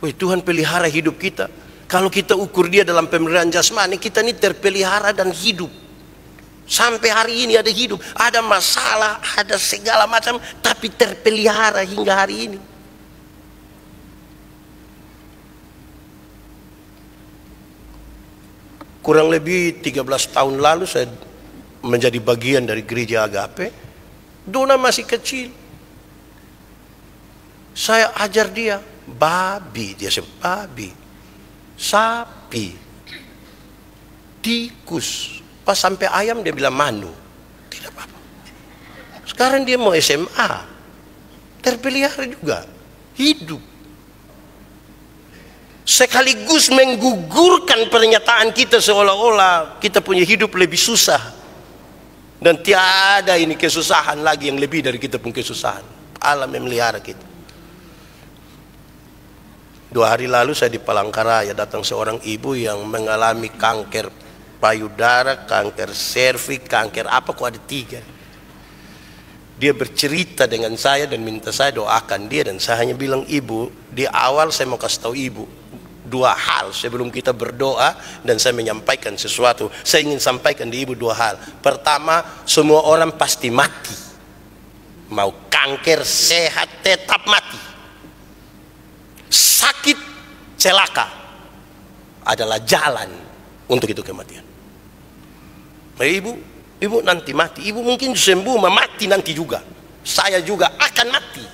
Wih, Tuhan pelihara hidup kita. Kalau kita ukur dia dalam pemeliharaan jasmani, kita ini terpelihara dan hidup. Sampai hari ini ada hidup, ada masalah, ada segala macam, tapi terpelihara hingga hari ini. Kurang lebih 13 tahun lalu saya menjadi bagian dari gereja Agape. Dona masih kecil. Saya ajar dia babi, dia sebut babi, sapi, tikus, pas sampai ayam dia bilang manu, tidak apa-apa. Sekarang dia mau SMA, terpelihara juga, hidup. Sekaligus menggugurkan pernyataan kita seolah-olah kita punya hidup lebih susah, dan tiada ini kesusahan lagi yang lebih dari kita punya kesusahan. Allah memelihara kita. 2 hari lalu saya di Palangkaraya, datang seorang ibu yang mengalami kanker payudara, kanker serviks, kanker apa kok ada 3. Dia bercerita dengan saya dan minta saya doakan dia, dan saya hanya bilang, ibu, di awal saya mau kasih tahu ibu 2 hal sebelum kita berdoa dan saya menyampaikan sesuatu. Saya ingin sampaikan di ibu 2 hal. Pertama, semua orang pasti mati. Mau kanker, sehat, tetap mati. Sakit, celaka adalah jalan untuk itu kematian. Ibu nanti mati. Ibu mungkin sembuh, mati nanti juga. Saya juga akan mati.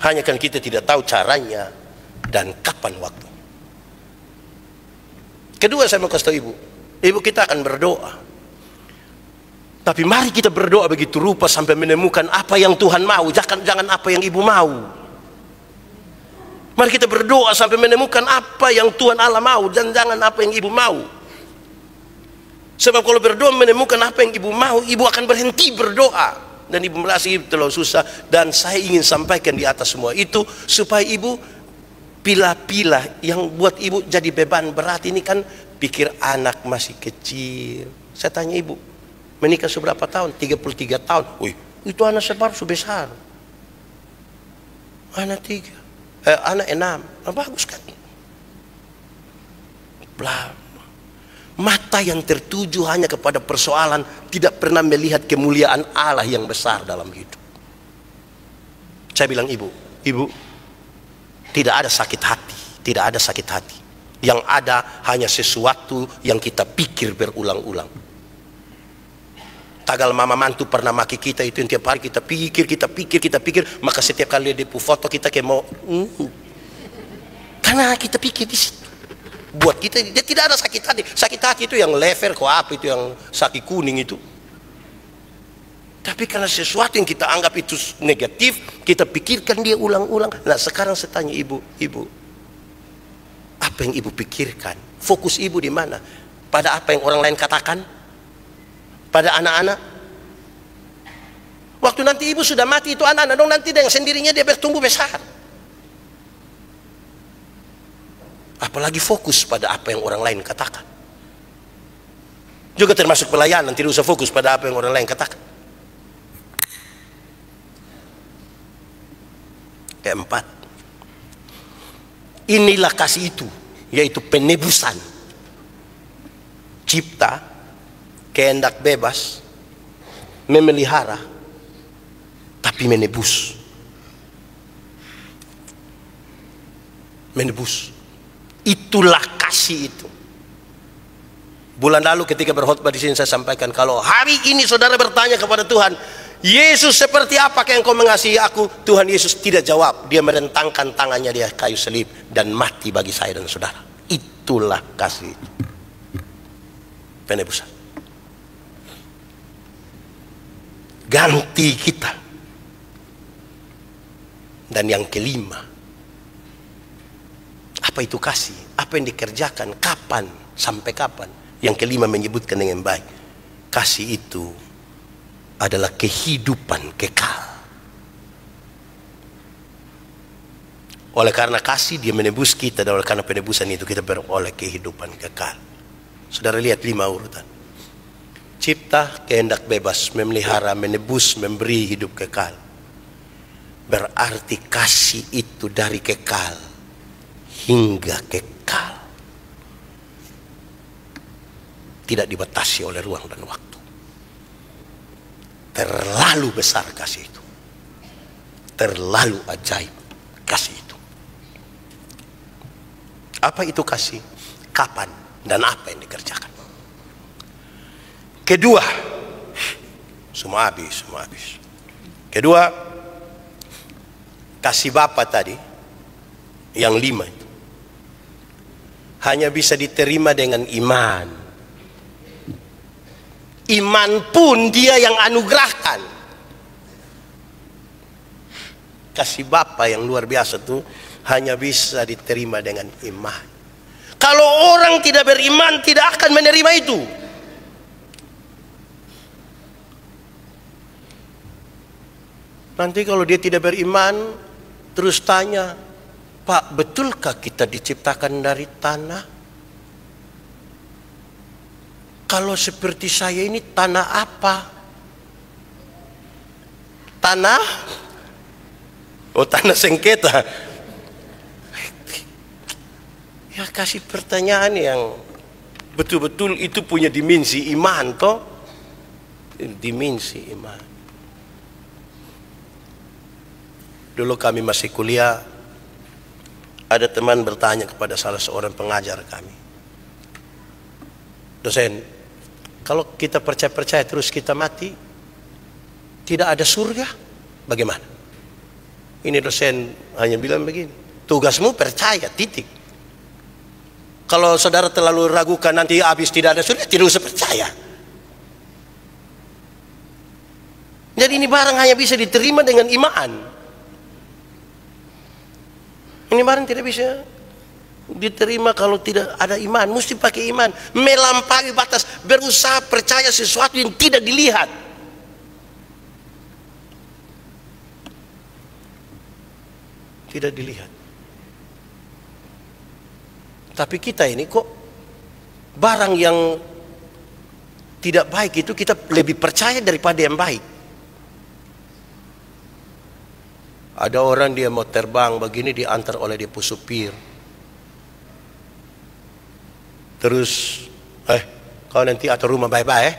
Hanya kan kita tidak tahu caranya dan kapan waktu. Kedua, saya mau kasih tahu ibu kita akan berdoa. Tapi mari kita berdoa begitu rupa sampai menemukan apa yang Tuhan mau. Jangan apa yang ibu mau. Mari kita berdoa sampai menemukan apa yang Tuhan Allah mau, dan jangan apa yang ibu mau. Sebab kalau berdoa menemukan apa yang ibu mau, ibu akan berhenti berdoa. Dan ibu merasa ibu terlalu susah. Dan saya ingin sampaikan di atas semua itu, supaya ibu pilah-pilah yang buat ibu jadi beban berat ini kan, pikir anak masih kecil. Saya tanya ibu, menikah seberapa tahun? 33 tahun. Wih, itu anak sebar sebesar. Anak 3. Anak 6, bagus kan? Mata yang tertuju hanya kepada persoalan, tidak pernah melihat kemuliaan Allah yang besar dalam hidup. Saya bilang ibu, tidak ada sakit hati, tidak ada sakit hati. Yang ada hanya sesuatu yang kita pikir berulang-ulang. Tagal mama mantu pernah maki kita itu, yang tiap hari kita pikir, maka setiap kali dia foto kita kayak mau karena kita pikir di situ. Buat kita dia tidak ada sakit hati. Sakit hati itu yang lever kok apa itu, yang sakit kuning itu. Tapi karena sesuatu yang kita anggap itu negatif, kita pikirkan dia ulang-ulang. Nah, sekarang saya tanya ibu, apa yang ibu pikirkan? Fokus ibu di mana? Pada apa yang orang lain katakan? Pada anak-anak? Waktu nanti ibu sudah mati, itu anak-anak dong nanti dengan sendirinya dia bertumbuh besar. Apalagi fokus pada apa yang orang lain katakan. Juga termasuk pelayanan, tidak usah fokus pada apa yang orang lain katakan. Keempat, inilah kasih itu, yaitu penebusan. Cipta, kehendak bebas, memelihara, tapi menebus. Menebus. Itulah kasih itu. Bulan lalu ketika berkhotbah di sini saya sampaikan, kalau hari ini saudara bertanya kepada Tuhan, Yesus seperti apakah engkau mengasihi aku? Tuhan Yesus tidak jawab. Dia merentangkan tangannya di kayu salib dan mati bagi saya dan saudara. Itulah kasih. Penebusan. Ganti kita. Dan yang kelima, apa itu kasih? Apa Apa yang dikerjakan, kapan, sampai kapan. Yang kelima menyebutkan dengan baik, kasih itu adalah kehidupan kekal. Oleh karena kasih dia menebus kita, dan oleh karena penebusan itu kita beroleh kehidupan kekal. Saudara lihat 5 urutan. Cipta, kehendak bebas, memelihara, menebus, memberi hidup kekal. Berarti kasih itu dari kekal hingga kekal. Tidak dibatasi oleh ruang dan waktu. Terlalu besar kasih itu. Terlalu ajaib kasih itu. Apa itu kasih? Kapan dan apa yang dikerjakan? Kedua, semua habis. Kedua, kasih Bapa tadi, yang 5 itu, hanya bisa diterima dengan iman. Iman pun dia yang anugerahkan. Kasih Bapa yang luar biasa itu hanya bisa diterima dengan iman. Kalau orang tidak beriman, tidak akan menerima itu. Nanti kalau dia tidak beriman, terus tanya, Pak, betulkah kita diciptakan dari tanah? Kalau seperti saya ini tanah apa? Tanah? Oh, tanah sengketa. Ya, kasih pertanyaan yang betul-betul itu punya dimensi iman toh. Dimensi iman. Dulu kami masih kuliah, ada teman bertanya kepada salah seorang pengajar kami, dosen, kalau kita percaya-percaya terus kita mati, tidak ada surga, bagaimana? Ini dosen hanya bilang begini, tugasmu percaya, titik. Kalau saudara terlalu ragukan nanti habis tidak ada surga, tidak usah percaya. Jadi ini barang hanya bisa diterima dengan iman. Ini barang tidak bisa diterima kalau tidak ada iman. Mesti pakai iman. Melampaui batas. Berusaha percaya sesuatu yang tidak dilihat. Tidak dilihat. Tapi kita ini kok barang yang tidak baik itu kita lebih percaya daripada yang baik. Ada orang dia mau terbang begini diantar oleh dia supir. Terus, kau nanti atur rumah bye-bye.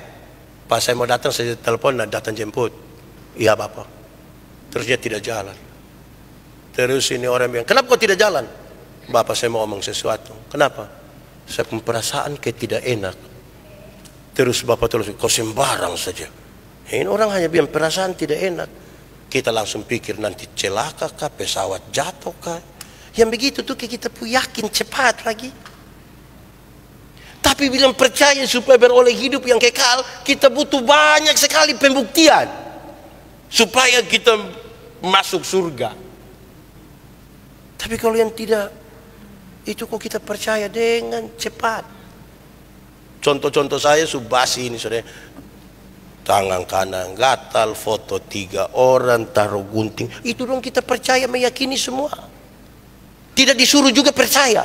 Pas saya mau datang saya telepon dan datang jemput. Iya Bapak. Terus dia tidak jalan. Terus ini orang bilang, kenapa kau tidak jalan? Bapak saya mau ngomong sesuatu. Kenapa? Saya punya perasaan kayak tidak enak. Terus Bapak terus, kau sembarang saja. Ini orang hanya bilang perasaan tidak enak. Kita langsung pikir nanti celaka kah, pesawat jatuh kah. Yang begitu tuh kita pun yakin cepat lagi. Tapi bilang percaya supaya beroleh hidup yang kekal, kita butuh banyak sekali pembuktian supaya kita masuk surga. Tapi kalau yang tidak, itu kok kita percaya dengan cepat. Contoh-contoh saya subasi ini saudara. Tangan kanan gatal, foto 3 orang, taruh gunting. Itu dong kita percaya, meyakini semua. Tidak disuruh juga percaya.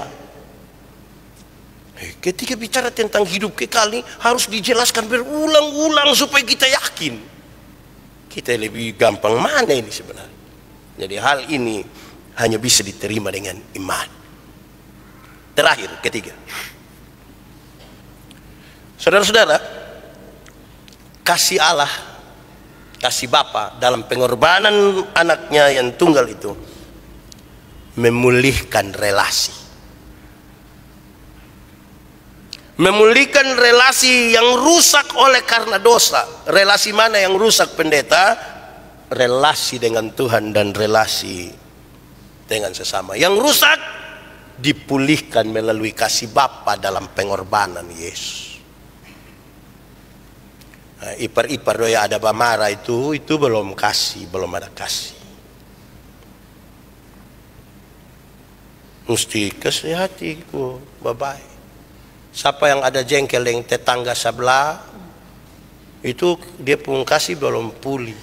Ketika bicara tentang hidup kekal ini harus dijelaskan berulang-ulang supaya kita yakin. Kita lebih gampang mana ini sebenarnya. Jadi hal ini hanya bisa diterima dengan iman. Terakhir, ketiga. Saudara-saudara, kasih Allah, kasih Bapa dalam pengorbanan anaknya yang tunggal itu memulihkan relasi. Memulihkan relasi yang rusak oleh karena dosa. Relasi mana yang rusak pendeta? Relasi dengan Tuhan dan relasi dengan sesama. Yang rusak dipulihkan melalui kasih Bapa dalam pengorbanan Yesus. Nah, ipar-ipar doya ada bamara itu belum kasih, belum ada kasih. Mesti kasih hatiku, bye-bye. Siapa yang ada jengkel dengan tetangga sebelah, itu dia pun kasih belum pulih.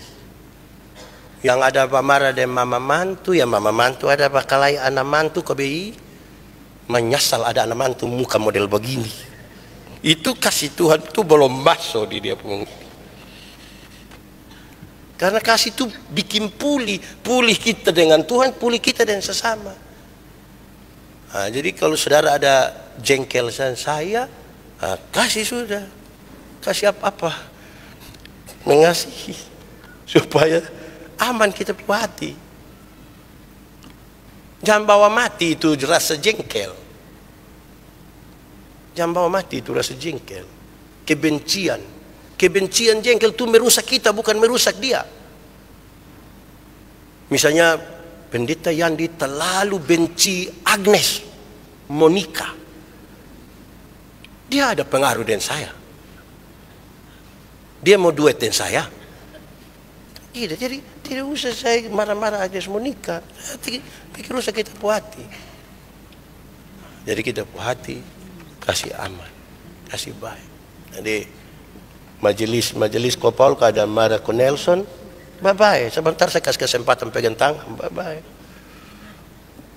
Yang ada marah dengan mama mantu, ya mama mantu ada bakalai anak mantu KBI, menyesal ada anak mantu muka model begini. Itu kasih Tuhan itu belum masuk di dia pun. Karena kasih itu bikin pulih kita dengan Tuhan, pulih kita dengan sesama. Nah, jadi kalau saudara ada jengkel saya, kasih sudah, kasih apa-apa, mengasihi supaya aman kita punya hati. Jangan bawa mati itu rasa jengkel. Jangan bawa mati itu rasa jengkel, kebencian, jengkel itu merusak kita bukan merusak dia. Misalnya pendeta Yandi terlalu benci Agnes Monica, dia ada pengaruh dengan saya, dia mau duet dengan saya. Tidak, jadi tidak usah saya marah-marah Agnes Monica, pikir rusak kita punya hati. Jadi kita punya hati, kasih aman, kasih baik. Jadi majelis Kopal ada marah ke Nelson, bye-bye. Sebentar saya kasih kesempatan pegang tangan, bye-bye.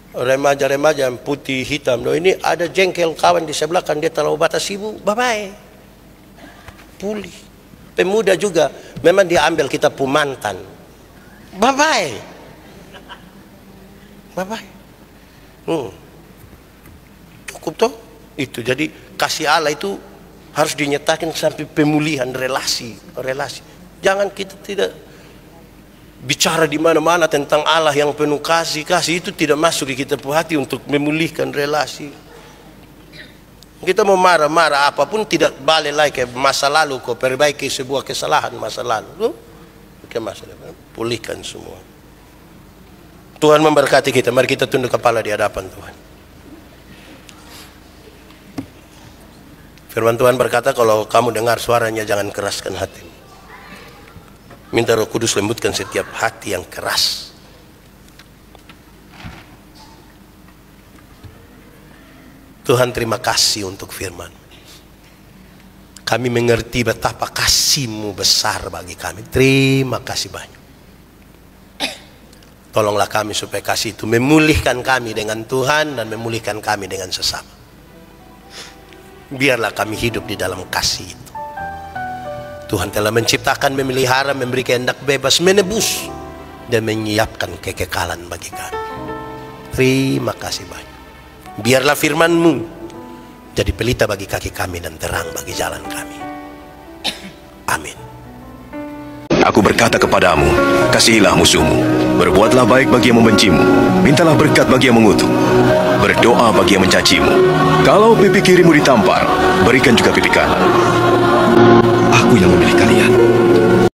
Remaja-remaja yang putih hitam, ini ada jengkel kawan di sebelah kan dia terlalu batas ibu, bye-bye. Pulih. Pemuda juga, memang dia ambil kita pumantan, bye-bye. Bye-bye. Cukup toh? Itu jadi kasih Allah itu harus dinyatakan sampai pemulihan relasi. Jangan kita tidak bicara di mana-mana tentang Allah yang penuh kasih itu tidak masuk di kita punya hati untuk memulihkan relasi. Kita mau marah-marah apapun tidak balik lagi ke masa lalu, kau perbaiki sebuah kesalahan masa lalu. Ke masa depan, pulihkan semua. Tuhan memberkati kita. Mari kita tunduk kepala di hadapan Tuhan. Firman Tuhan berkata, kalau kamu dengar suaranya jangan keraskan hatimu. Minta Roh Kudus lembutkan setiap hati yang keras. Tuhan terima kasih untuk firman. Kami mengerti betapa kasih-Mu besar bagi kami. Terima kasih banyak. Tolonglah kami supaya kasih itu memulihkan kami dengan Tuhan dan memulihkan kami dengan sesama. Biarlah kami hidup di dalam kasih itu. Tuhan telah menciptakan, memelihara, memberi kehendak bebas, menebus, dan menyiapkan kekekalan bagi kami. Terima kasih banyak. Biarlah firman-Mu jadi pelita bagi kaki kami dan terang bagi jalan kami. Amin. Aku berkata kepadamu, kasihilah musuhmu, berbuatlah baik bagi yang membencimu, mintalah berkat bagi yang mengutuk, berdoa bagi yang mencacimu. Kalau pipi kirimu ditampar, berikan juga pipi kanan.